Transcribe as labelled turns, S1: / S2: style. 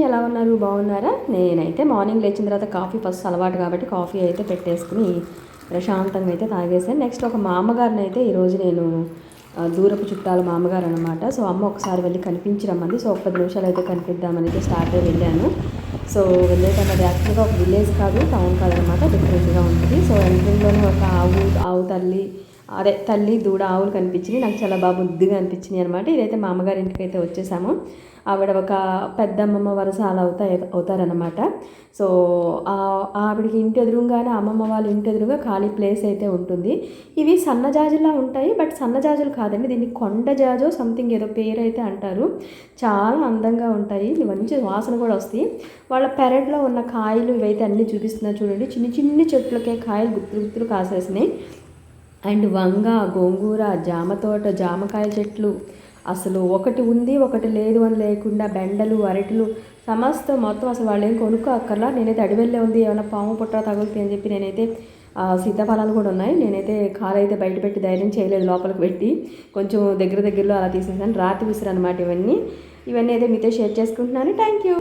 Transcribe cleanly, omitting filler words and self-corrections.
S1: ఎలా ఉన్నారు? బాగున్నారా? నేనైతే మార్నింగ్ లేచిన తర్వాత కాఫీ ఫస్ట్ అలవాటు కాబట్టి కాఫీ అయితే పెట్టేసుకుని ప్రశాంతంగా అయితే తాగేసాను. నెక్స్ట్ ఒక మా అమ్మగారిని అయితే ఈరోజు నేను దూరపు చుట్టాలు మా అమ్మగారు అనమాట. సో అమ్మ ఒకసారి వెళ్ళి కనిపించరమ్మంది. సో ఒక 10 నిమిషాలు అయితే కనిపిద్దామని అయితే స్టార్ట్ అయ్యి వెళ్ళాను. సో వెళ్ళేటప్పుడు అది యాక్చువల్గా ఒక విలేజ్ కాదు, టౌన్ కాదనమాట, డిఫరెంట్గా ఉంటుంది. సో ఎంట్రింగ్లోనే ఒక ఆవు తల్లి, అదే తల్లి దూడ ఆవులు కనిపించినాయి. నాకు చాలా బాగా ముద్దుగా అనిపించినాయి అనమాట. ఇదైతే మా అమ్మగారి ఇంటికి అయితే వచ్చేసాము. ఆవిడ ఒక పెద్దమ్మమ్మ వరుస అలా అవుతారనమాట. సో ఆవిడకి ఇంటి ఎదురుగానే అమ్మమ్మ వాళ్ళ ఇంటి ఎదురుగా ఖాళీ ప్లేస్ అయితే ఉంటుంది. ఇవి సన్నజాజులా ఉంటాయి, బట్ సన్నజాజులు కాదండి, దీన్ని కొండ జాజో సంథింగ్ ఏదో పేరు అయితే అంటారు. చాలా అందంగా ఉంటాయి, మంచి వాసన కూడా వస్తాయి. వాళ్ళ పెరట్లో ఉన్న కాయలు ఇవైతే అన్నీ చూపిస్తున్నారు చూడండి. చిన్ని చిన్ని చెట్లకే కాయలు గుత్తులు గుత్తులు కాసేసినాయి. అండ్ వంగ, గోంగూర, జామ తోట, జామకాయ చెట్లు, అసలు ఒకటి ఉంది ఒకటి లేదు అని లేకుండా బెండలు, అరటిలు, సమస్తం మొత్తం అసలు వాళ్ళు ఏం కొనుక్కో అక్కర్లా. నేనైతే అడవిలో ఉంది, ఏమైనా పాము పుట్ట తగులుతాయి అని చెప్పి నేనైతే సీతాఫలాలు కూడా ఉన్నాయి. నేనైతే కాలు అయితే బయట పెట్టి ధైర్యం చేయలేదు, లోపలికి పెట్టి కొంచెం దగ్గరలో అలా తీసేసాను. రాతి విసిరు అనమాట ఇవన్నీ అయితే మీతో షేర్ చేసుకుంటున్నాను. Thank you.